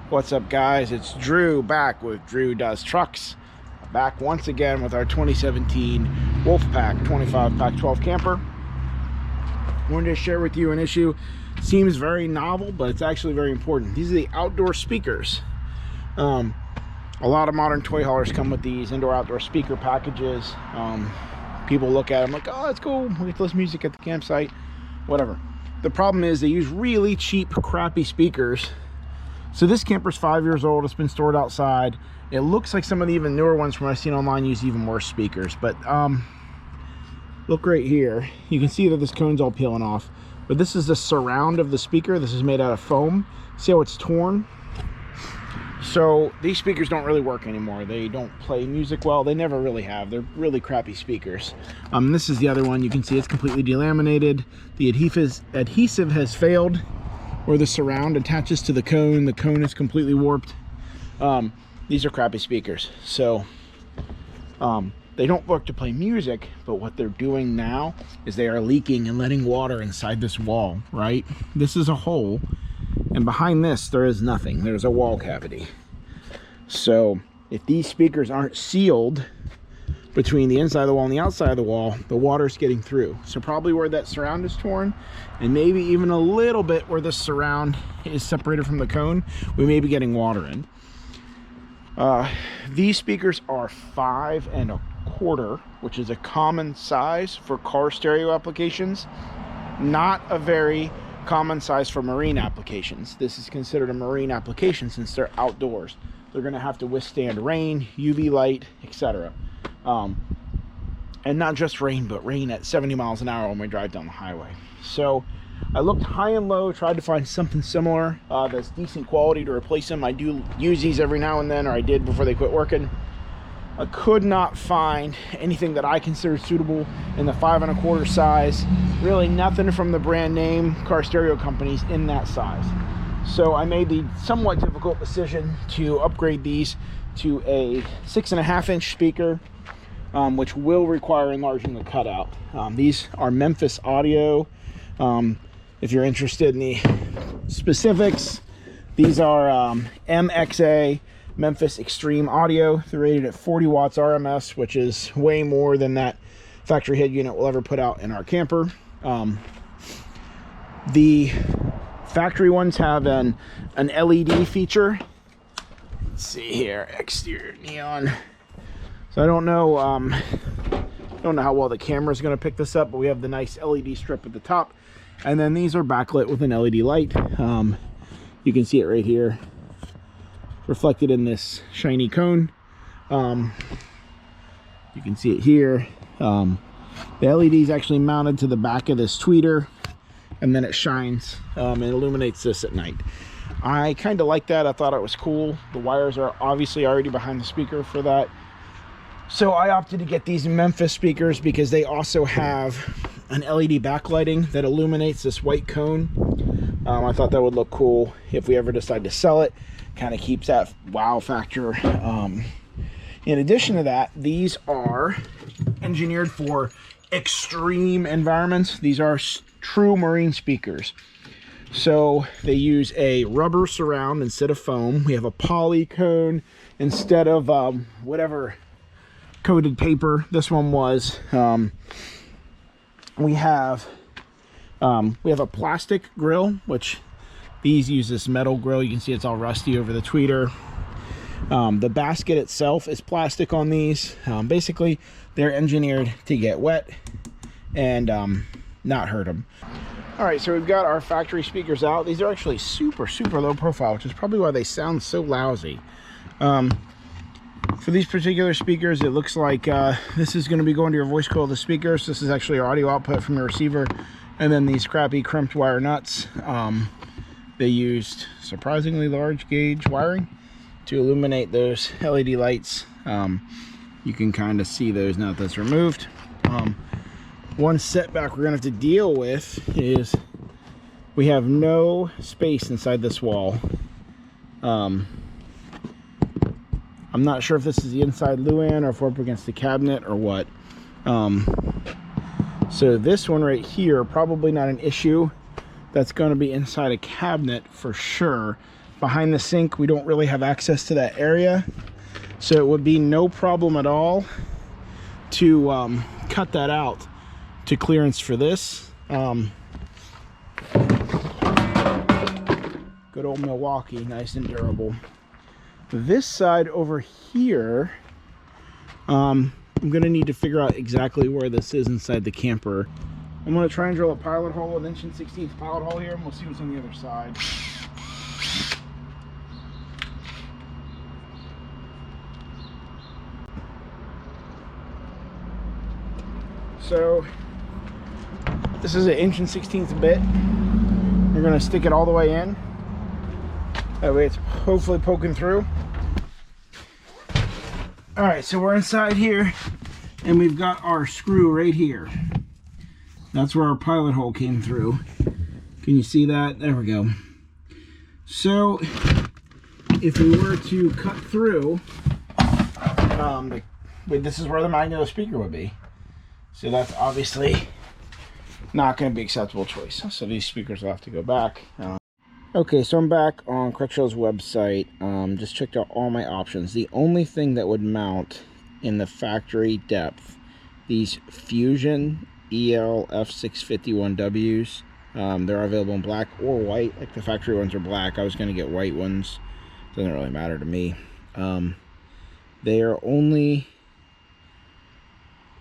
What's up, guys? It's Drew back with Drew Does Trucks. Back once again with our 2017 Wolfpack 25 Pack 12 camper. Wanted to share with you an issue. Seems very novel, but it's actually very important. These are the outdoor speakers. A lot of modern toy haulers come with these indoor-outdoor speaker packages. People look at them like, oh, that's cool. We get to listen to music at the campsite, whatever. The problem is they use really cheap, crappy speakers. So this camper's 5 years old. It's been stored outside. It looks like some of the even newer ones from what I've seen online use even worse speakers. But look right here. You can see that this cone's all peeling off. But this is the surround of the speaker. This is made out of foam. See how it's torn? So these speakers don't really work anymore. They don't play music well. They never really have. They're really crappy speakers. This is the other one. You can see it's completely delaminated. The adhesive has failed, where the surround attaches to the cone. The cone is completely warped. These are crappy speakers. So they don't work to play music, but what they're doing now is they are leaking and letting water inside this wall, right? This is a hole, and behind this there is nothing. There's a wall cavity. So if these speakers aren't sealed between the inside of the wall and the outside of the wall, the water's getting through. So probably where that surround is torn, and maybe even a little bit where the surround is separated from the cone, we may be getting water in. These speakers are 5 1/4, which is a common size for car stereo applications, not a very common size for marine applications. This is considered a marine application since they're outdoors. They're going to have to withstand rain, UV light, etc. And not just rain, but rain at 70 miles an hour when we drive down the highway. So I looked high and low, tried to find something similar that's decent quality to replace them. I do use these every now and then, or I did before they quit working. I could not find anything that I consider suitable in the 5 1/4 size. Really nothing from the brand name car stereo companies in that size. So I made the somewhat difficult decision to upgrade these to a 6 1/2 inch speaker, which will require enlarging the cutout. These are Memphis Audio. If you're interested in the specifics, these are MXA Memphis Extreme Audio. They're rated at 40 watts RMS, which is way more than that factory head unit will ever put out in our camper. The factory ones have an LED feature. Let's see here, exterior neon. So I don't know how well the camera is going to pick this up, but we have the nice LED strip at the top, and then these are backlit with an LED light. You can see it right here, reflected in this shiny cone. You can see it here. The LED is actually mounted to the back of this tweeter, and then it shines and illuminates this at night. I kind of like that. I thought it was cool. The wires are obviously already behind the speaker for that. So I opted to get these Memphis speakers because they also have an LED backlighting that illuminates this white cone. I thought that would look cool if we ever decide to sell it. Kind of keeps that wow factor. In addition to that, these are engineered for extreme environments. These are true marine speakers. So they use a rubber surround instead of foam. We have a poly cone instead of whatever coated paper this one was. We have a plastic grill, which these use this metal grill. You can see it's all rusty over the tweeter. The basket itself is plastic on these. Basically, they're engineered to get wet and not hurt them. All right, so we've got our factory speakers out. These are actually super, super low profile, which is probably why they sound so lousy. For these particular speakers, it looks like this is going to be going to your voice coil of the speakers. This is actually your audio output from your receiver. And then these crappy crimped wire nuts. They used surprisingly large gauge wiring to illuminate those LED lights. You can kind of see those now that that's removed. One setback we're going to have to deal with is we have no space inside this wall. I'm not sure if this is the inside Luan or if we're up against the cabinet or what. So this one right here, probably not an issue. That's going to be inside a cabinet for sure. behind the sink, we don't really have access to that area, so it would be no problem at all to cut that out to clearance for this. Good old Milwaukee, nice and durable. This side over here, I'm gonna need to figure out exactly where this is inside the camper. I'm gonna try and drill a pilot hole, an 1/16" pilot hole here, and we'll see what's on the other side. So this is an 1/16" bit. We're gonna stick it all the way in. That way it's hopefully poking through. All right, so we're inside here, and we've got our screw right here. That's where our pilot hole came through. Can you see that? There we go. So if we were to cut through, this is where the magneto speaker would be. So that's obviously not going to be an acceptable choice. So these speakers will have to go back. Okay, so I'm back on Crutchfield's website. Just checked out all my options. The only thing that would mount in the factory depth, these Fusion EL F651Ws, they're available in black or white. Like the factory ones are black. I was going to get white ones. Doesn't really matter to me. They are only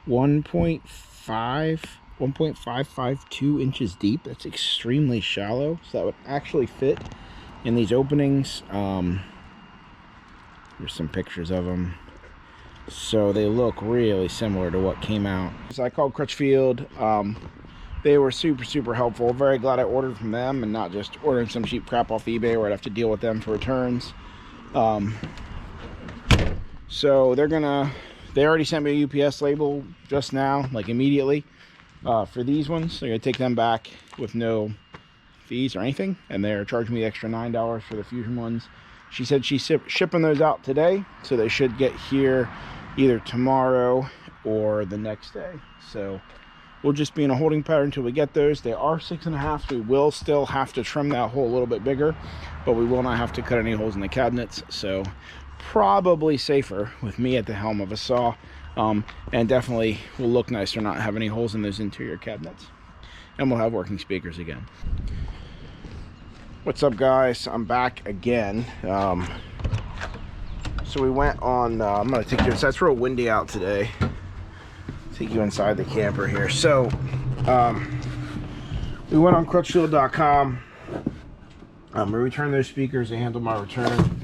1.552 inches deep. That's extremely shallow, so that would actually fit in these openings. Here's some pictures of them. So they look really similar to what came out. So I called Crutchfield. They were super helpful. Very glad I ordered from them and not just ordering some cheap crap off eBay where I'd have to deal with them for returns. So they already sent me a UPS label just now, like immediately, for these ones. They're gonna take them back with no fees or anything, and they're charging me the extra $9 for the Fusion ones. She said she's shipping those out today, so they should get here either tomorrow or the next day. So we'll just be in a holding pattern until we get those. They are 6.5, so we will still have to trim that hole a little bit bigger, but we will not have to cut any holes in the cabinets. So probably safer with me at the helm of a saw, and definitely will look nicer not have any holes in those interior cabinets, and we'll have working speakers again. What's up, guys? I'm back again. So we went on, I'm gonna take you inside. It's real windy out today. Take you inside the camper here. So we went on crutchfield.com. We returned those speakers. They handled my return.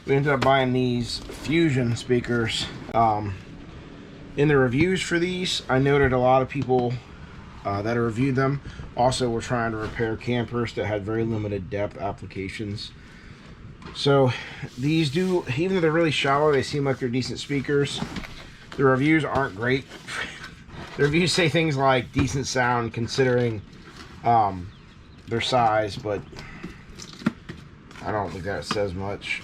We ended up buying these Fusion speakers. In the reviews for these, I noted a lot of people that reviewed them also were trying to repair campers that had very limited depth applications. So these do, even though they're really shallow, they seem like they're decent speakers. The reviews aren't great. The reviews say things like decent sound considering their size, but I don't think that says much.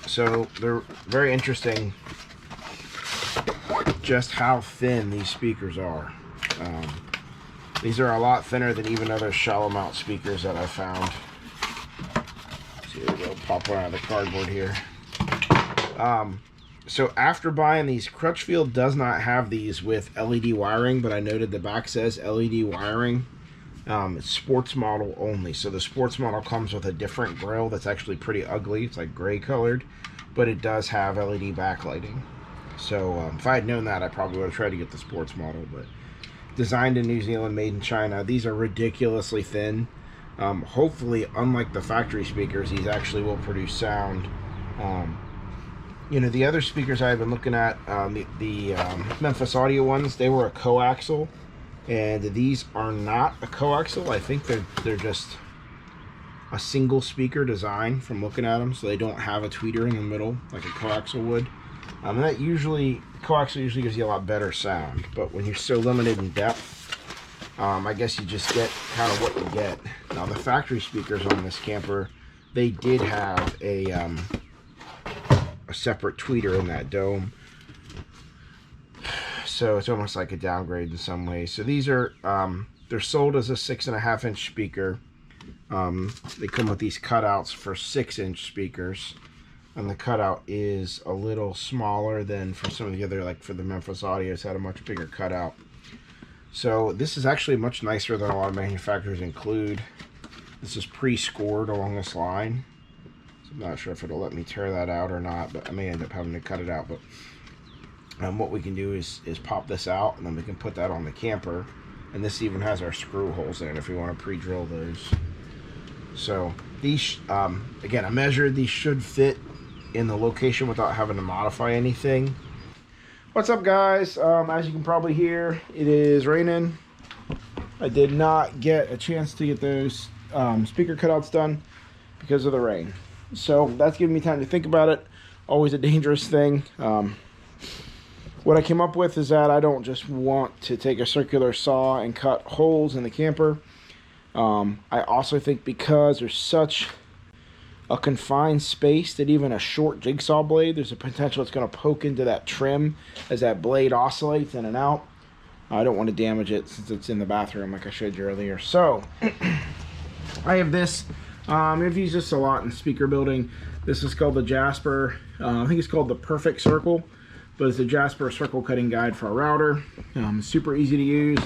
So they're very interesting just how thin these speakers are. These are a lot thinner than even other shallow mount speakers that I found. See, we'll pop one out of the cardboard here. So after buying these, Crutchfield does not have these with LED wiring, but I noted the back says LED wiring. It's sports model only. So the sports model comes with a different grill that's actually pretty ugly. It's like gray colored, but it does have LED backlighting. So if I had known that, I probably would have tried to get the sports model, but designed in New Zealand, made in China. These are ridiculously thin. Hopefully, unlike the factory speakers, these actually will produce sound. You know, the other speakers I've been looking at, the Memphis Audio ones, they were a coaxial, and these are not a coaxial. I think they're just a single speaker design from looking at them, so they don't have a tweeter in the middle like a coaxial would. And that coaxial usually gives you a lot better sound, but when you're so limited in depth, I guess you just get kind of what you get. Now the factory speakers on this camper, they did have a separate tweeter in that dome, so it's almost like a downgrade in some ways. So these are they're sold as a 6.5-inch speaker. They come with these cutouts for 6-inch speakers, and the cutout is a little smaller than for some of the other, like for the Memphis Audios had a much bigger cutout. So this is actually much nicer than a lot of manufacturers include. This is pre-scored along this line. So I'm not sure if it'll let me tear that out or not, but I may end up having to cut it out. But what we can do is pop this out, and then we can put that on the camper. And this even has our screw holes in it if we want to pre-drill those. So these, again, I measured, these should fit in the location without having to modify anything. What's up, guys? As you can probably hear, it is raining. I did not get a chance to get those speaker cutouts done because of the rain. So that's giving me time to think about it. Always a dangerous thing. What I came up with is that I don't just want to take a circular saw and cut holes in the camper. I also think because there's such a confined space that even a short jigsaw blade, there's a potential it's going to poke into that trim as that blade oscillates in and out. I don't want to damage it since it's in the bathroom like I showed you earlier. So I have this. I've used this a lot in speaker building. This is called the Jasper. I think it's called the Perfect Circle, but it's a Jasper circle cutting guide for a router. It's super easy to use.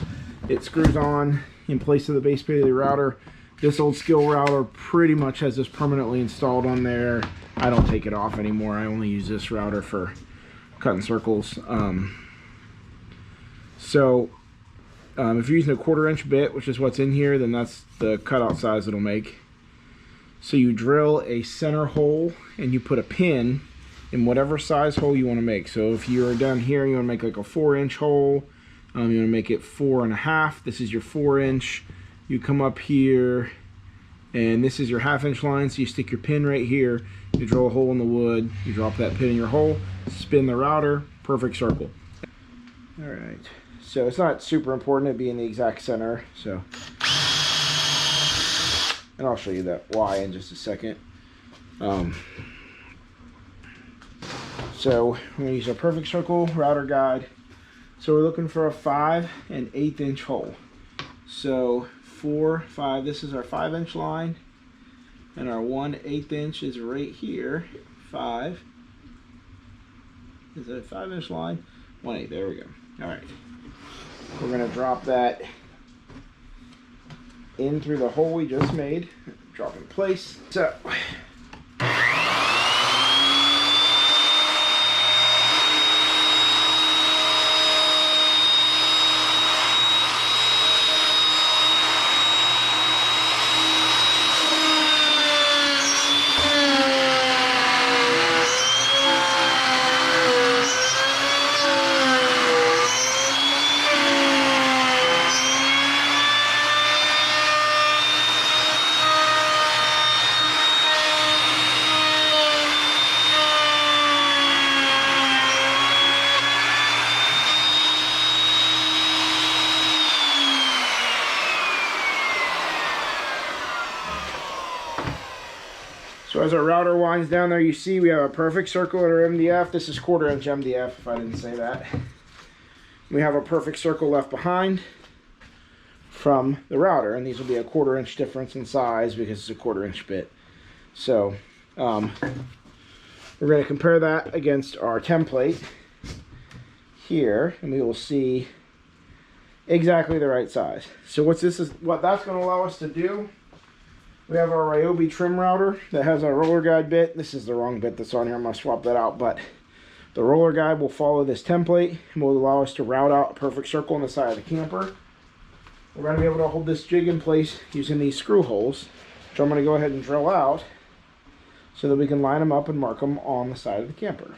It screws on in place of the base plate of the router. This old skill router pretty much has this permanently installed on there. I don't take it off anymore. I only use this router for cutting circles. If you're using a 1/4-inch bit, which is what's in here, then that's the cutout size it'll make. So you drill a center hole and you put a pin in whatever size hole you want to make. So if you're down here, you want to make like a 4-inch hole. You want to make it 4.5. This is your 4-inch. You come up here, and this is your 1/2-inch line. So you stick your pin right here. You drill a hole in the wood. You drop that pin in your hole. Spin the router. Perfect circle. All right. So it's not super important to be in the exact center. So, and I'll show you that why in just a second. So we're going to use a perfect circle router guide. So we're looking for a 5 1/8-inch hole. So 4, 5, this is our 5-inch line, and our 1/8-inch is right here. 5 is a 5-inch line. 1/8, there we go. All right. We're going to drop that in through the hole we just made. Drop in place. So as our router winds down there, you see we have a perfect circle at our MDF. This is 1/4-inch MDF, if I didn't say that. We have a perfect circle left behind from the router, and these will be a 1/4-inch difference in size because it's a 1/4-inch bit. So we're going to compare that against our template here, and we will see exactly the right size. So what that's going to allow us to do, we have our Ryobi trim router that has our roller guide bit. This is the wrong bit that's on here. I'm going to swap that out, but the roller guide will follow this template and will allow us to route out a perfect circle on the side of the camper. We're going to be able to hold this jig in place using these screw holes, which I'm going to go ahead and drill out so that we can line them up and mark them on the side of the camper.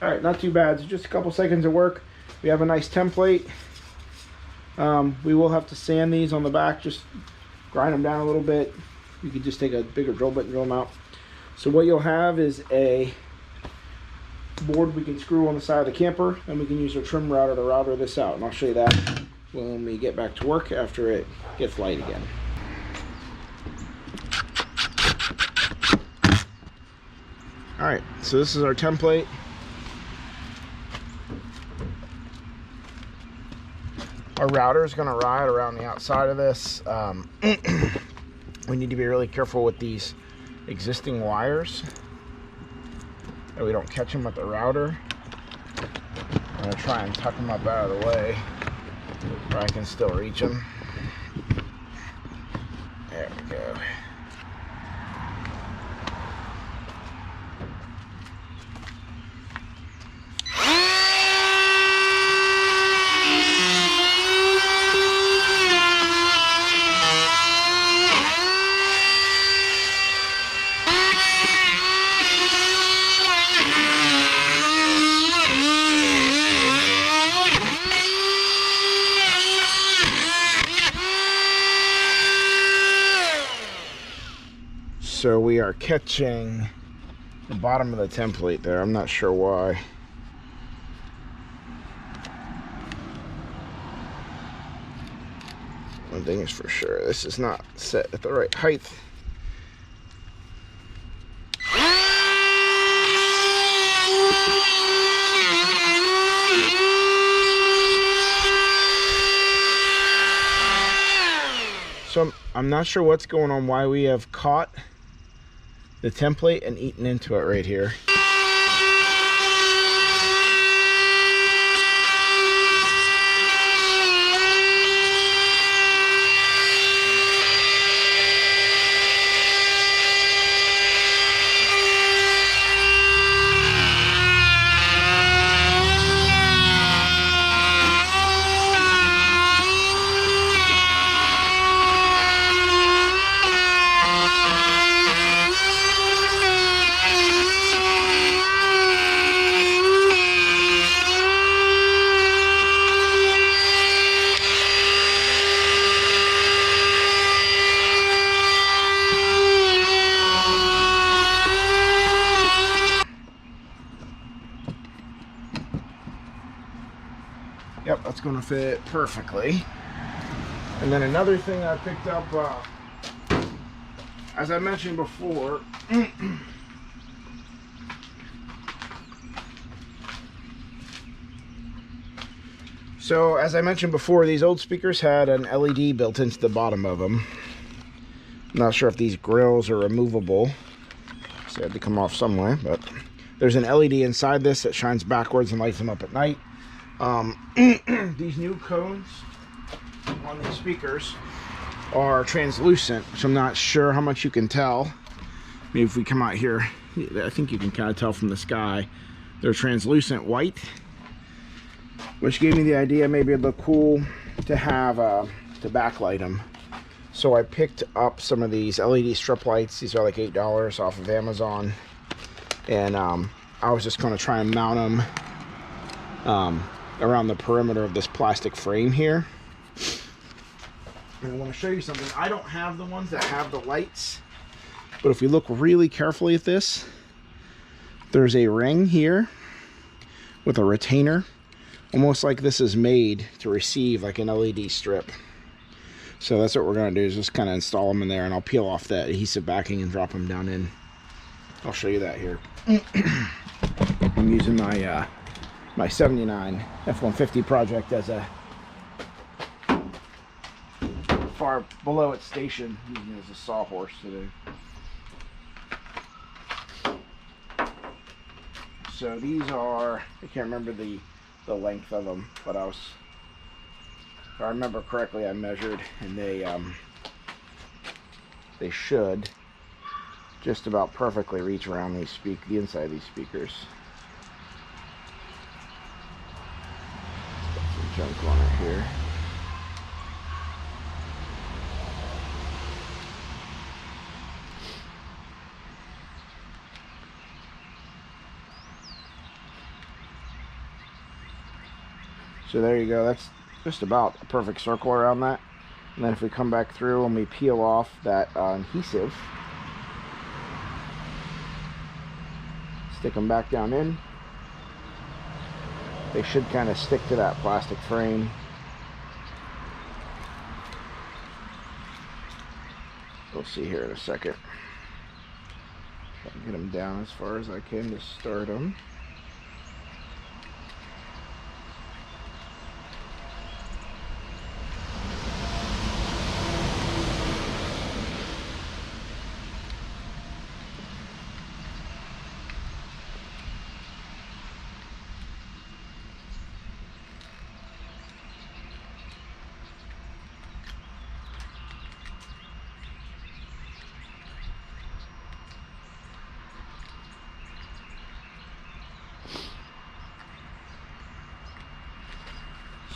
Alright, not too bad. It's just a couple seconds of work. We have a nice template. We will have to sand these on the back, just grind them down a little bit. You could just take a bigger drill bit and drill them out. So what you'll have is a board we can screw on the side of the camper, and we can use our trim router to router this out. And I'll show you that when we get back to work after it gets light again. All right, so this is our template. Our router is going to ride around the outside of this. We need to be really careful with these existing wires that we don't catch them with the router. I'm going to try and tuck them up out of the way where I can still reach them. There we go. So we are catching the bottom of the template there. I'm not sure why. One thing is for sure, this is not set at the right height. So I'm not sure what's going on, why we have caught the template and eaten into it right here. Yep, that's going to fit perfectly. And then another thing I picked up, as I mentioned before, so as I mentioned before, these old speakers had an LED built into the bottom of them. I'm not sure if these grills are removable, so they had to come off somewhere, but there's an LED inside this that shines backwards and lights them up at night. These new cones on these speakers are translucent, so I'm not sure how much you can tell. Maybe if we come out here, I think you can kind of tell from the sky. They're translucent white, which gave me the idea maybe it'd look cool to have to backlight them. So I picked up some of these LED strip lights. These are like $8 off of Amazon, and I was just going to try and mount them around the perimeter of this plastic frame here. And I want to show you something. I don't have the ones that have the lights, but if we look really carefully at this, there's a ring here with a retainer, almost like this is made to receive like an LED strip. So that's what we're going to do, is just kind of install them in there, and I'll peel off that adhesive backing and drop them down in. I'll show you that here. I'm using my my 79 F-150 project as a far below its station, using it as a sawhorse today. So these are, I can't remember the length of them, but if I remember correctly, I measured, and they should just about perfectly reach around the inside of these speakers. Got some junk on it here. So there you go. That's just about a perfect circle around that. And then if we come back through and we peel off that adhesive, Stick them back down in. They should kind of stick to that plastic frame. We'll see here in a second. Try to get them down as far as I can to start them.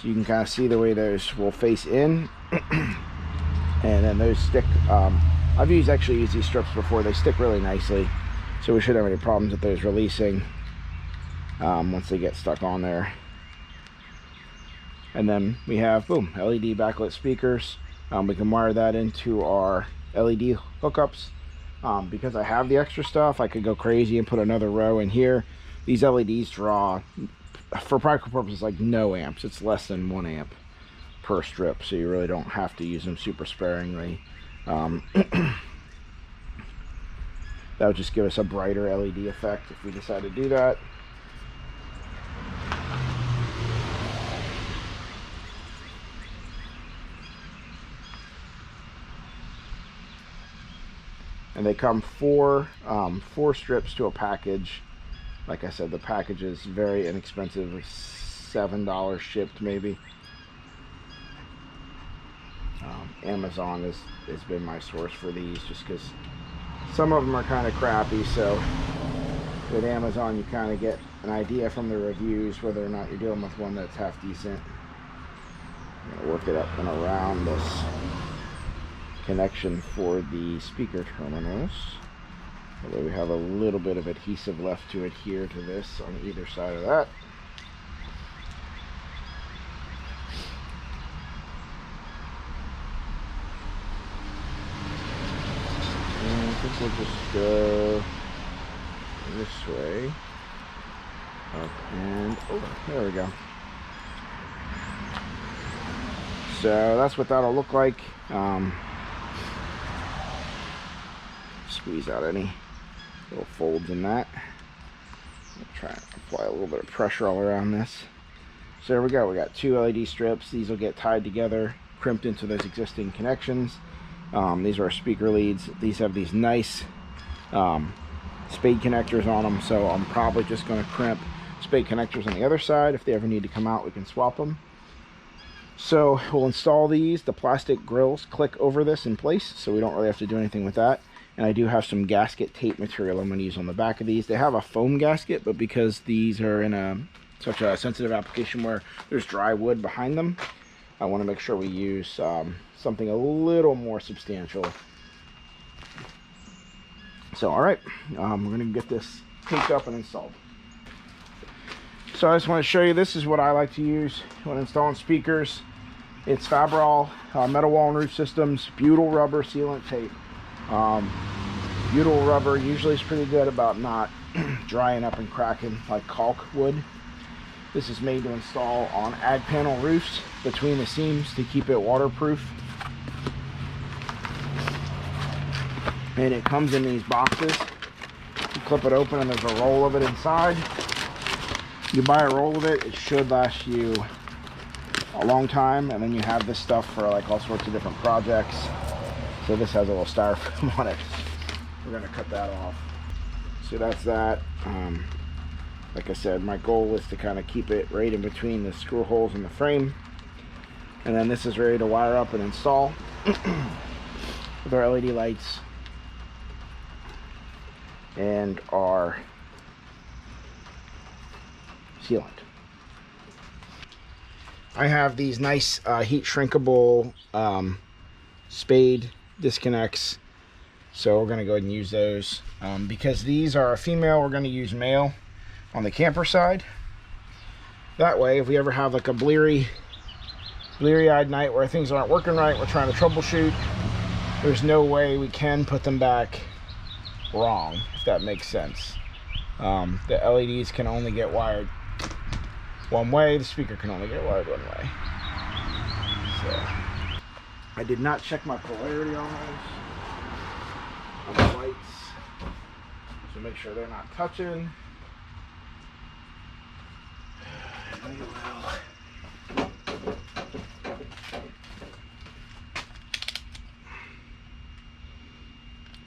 So you can kind of see the way those will face in, and then those stick. I've actually used these strips before. They stick really nicely, so we shouldn't have any problems with those releasing once they get stuck on there. And then we have, boom, LED backlit speakers. We can wire that into our LED hookups. Because I have the extra stuff, I could go crazy and put another row in here. These LEDs draw, for practical purposes, like no amps. It's less than 1 amp per strip, so you really don't have to use them super sparingly. That would just give us a brighter LED effect if we decide to do that. And they come four strips to a package. Like I said, the package is very inexpensive, $7 shipped maybe. Amazon has been my source for these, just because some of them are kind of crappy. So with Amazon, you kind of get an idea from the reviews whether or not you're dealing with one that's half decent. I'm gonna work it up and around this connection for the speaker terminals. Although we have a little bit of adhesive left to adhere to this on either side of that. And I think we'll just go this way. Up and over. There we go. So that's what that'll look like. Squeeze out any little folds in that. I'll try and apply a little bit of pressure all around this. So there we go. We got 2 LED strips. These will get tied together, crimped into those existing connections. These are our speaker leads. These have these nice spade connectors on them, so I'm probably just going to crimp spade connectors on the other side. If they ever need to come out, we can swap them. So we'll install these. The plastic grills click over this in place, so we don't really have to do anything with that. And I do have some gasket tape material I'm going to use on the back of these. They have a foam gasket, but because these are in such a sensitive application where there's dry wood behind them, I want to make sure we use something a little more substantial. So all right, we're going to get this taped up and installed. So I just want to show you, this is what I like to use when installing speakers. It's Fabrol metal wall and roof systems butyl rubber sealant tape. Butyl rubber usually is pretty good about not drying up and cracking like caulk would. This is made to install on ag panel roofs between the seams to keep it waterproof. And it comes in these boxes. You clip it open and there's a roll of it inside. You buy a roll of it, it should last you a long time, and then you have this stuff for like all sorts of different projects. So this has a little styrofoam on it. We're going to cut that off. So that's that. Like I said, my goal is to kind of keep it right in between the screw holes in the frame. And then this is ready to wire up and install with our LED lights and our sealant. I have these nice heat shrinkable spade disconnects, so we're going to go ahead and use those. Because these are a female, we're going to use male on the camper side. That way, if we ever have like a bleary-eyed night where things aren't working right, we're trying to troubleshoot, there's no way we can put them back wrong, if that makes sense. The LEDs can only get wired one way. The speaker can only get wired one way. So I did not check my polarity on the lights, so make sure they're not touching.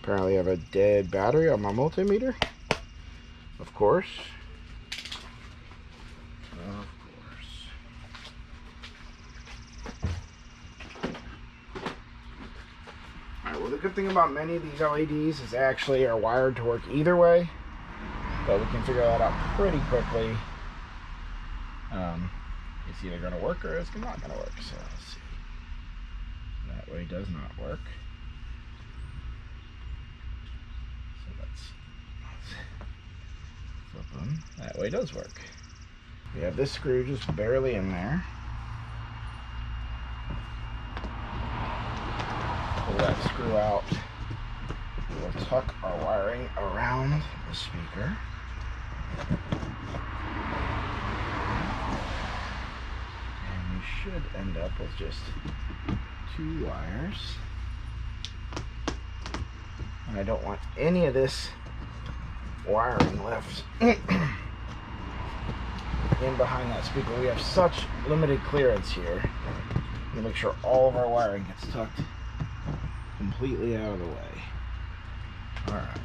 Apparently I have a dead battery on my multimeter. Of course. Alright, well the good thing about many of these LEDs is they actually are wired to work either way. But we can figure that out pretty quickly. It's either going to work or it's not going to work. So let's see. That way does not work. So let's flip them. That way does work. We have this screw just barely in there. Pull that screw out. We'll tuck our wiring around the speaker. Should end up with just 2 wires, and I don't want any of this wiring left in behind that speaker. We have such limited clearance here. To make sure all of our wiring gets tucked completely out of the way. All right.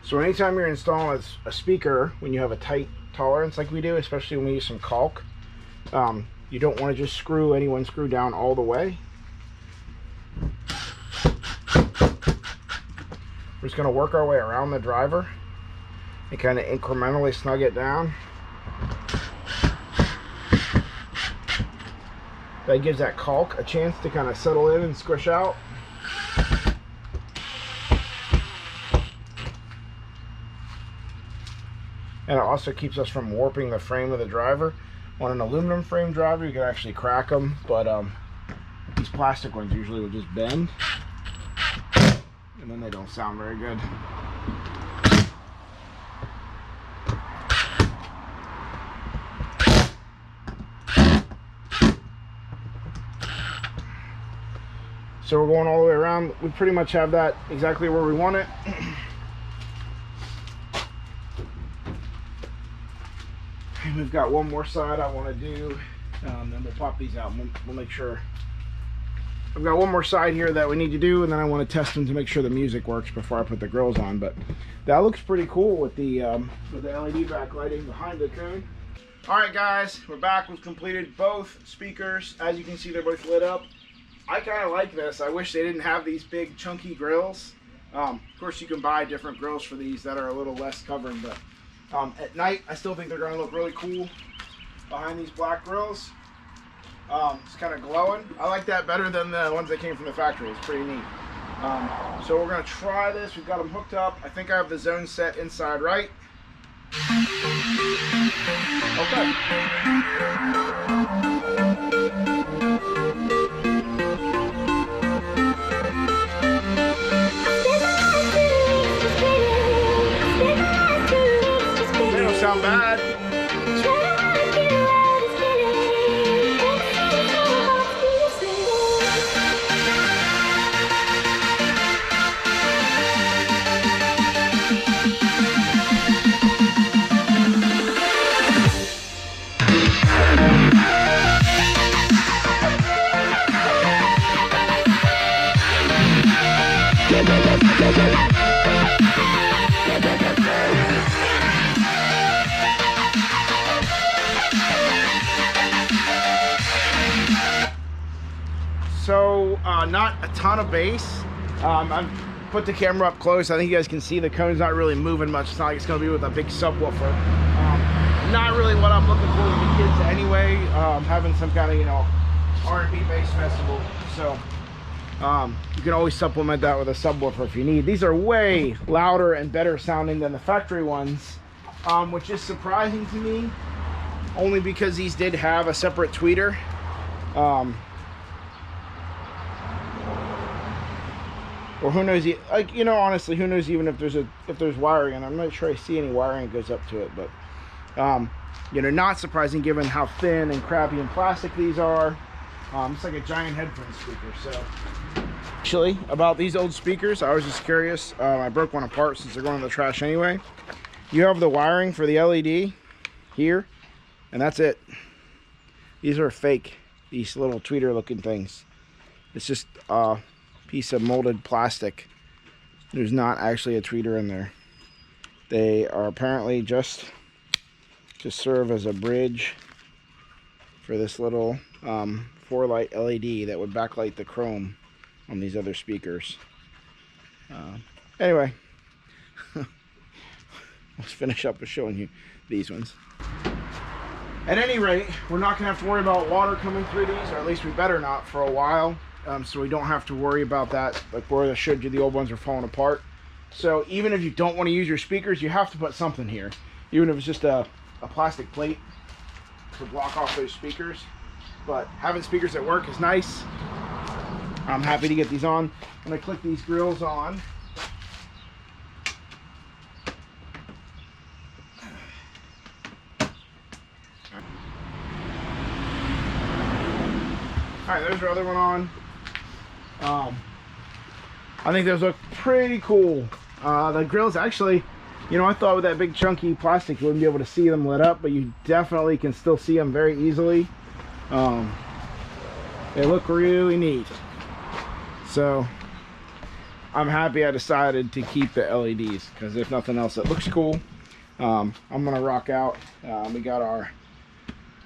So anytime you're installing a speaker, when you have a tight tolerance like we do, especially when we use some caulk, you don't want to just screw any one screw down all the way. We're just going to work our way around the driver and kind of incrementally snug it down. That gives that caulk a chance to kind of settle in and squish out. And it also keeps us from warping the frame of the driver. On an aluminum frame driver, you can actually crack them, but these plastic ones usually will just bend, and then they don't sound very good. So we're going all the way around. We pretty much have that exactly where we want it. And we've got one more side I want to do, then we'll pop these out and we'll make sure. I've got one more side here that we need to do, and then I want to test them to make sure the music works before I put the grills on. But that looks pretty cool with the LED backlighting behind the cone. All right, guys, we're back. We've completed both speakers. As you can see, they're both lit up. I kind of like this. I wish they didn't have these big chunky grills. Of course, you can buy different grills for these that are a little less covering, but at night, I still think they're going to look really cool behind these black grills. It's kind of glowing. I like that better than the ones that came from the factory. It's pretty neat. So we're going to try this. We've got them hooked up. I think I have the zone set inside right. Okay. They don't sound bad. So not a ton of bass. I've put the camera up close. I think you guys can see the cone's not really moving much. It's not like it's going to be with a big subwoofer. Not really what I'm looking for with the kids anyway. Having some kind of, you know, R&B bass festival. So you can always supplement that with a subwoofer if you need. These are way louder and better sounding than the factory ones, which is surprising to me, only because these did have a separate tweeter. Or who knows, like, you know, honestly, who knows even if there's wiring, and I'm not sure I see any wiring that goes up to it, but you know, not surprising given how thin and crappy and plastic these are. It's like a giant headphone speaker. So actually, about these old speakers, I was just curious. I broke one apart since they're going in the trash anyway. You have the wiring for the LED here, and that's it. These are fake, these little tweeter looking things. It's just a piece of molded plastic. There's not actually a tweeter in there. They are apparently just to serve as a bridge for this little 4-light LED that would backlight the chrome on these other speakers. Anyway, let's finish up with showing you these ones. At any rate, we're not going to have to worry about water coming through these, or at least we better not for a while, so we don't have to worry about that. Like where I showed you, the old ones are falling apart. So even if you don't want to use your speakers, you have to put something here, even if it's just a plastic plate to block off those speakers. But having speakers that work is nice. I'm happy to get these on. I'm going to click these grills on. Alright, there's our other one on. I think those look pretty cool. The grills actually, you know, I thought with that big chunky plastic you wouldn't be able to see them lit up, but you definitely can still see them very easily. They look really neat. So I'm happy I decided to keep the LEDs, because if nothing else, it looks cool. I'm gonna rock out. We got our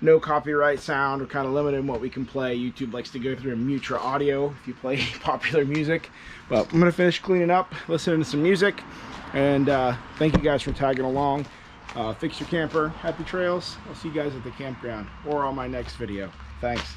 no copyright sound. We're kind of limited in what we can play. YouTube likes to go through and mute your audio if you play popular music. But I'm gonna finish cleaning up, listening to some music, and thank you guys for tagging along. Fix your camper, happy trails. I'll see you guys at the campground or on my next video. Thanks.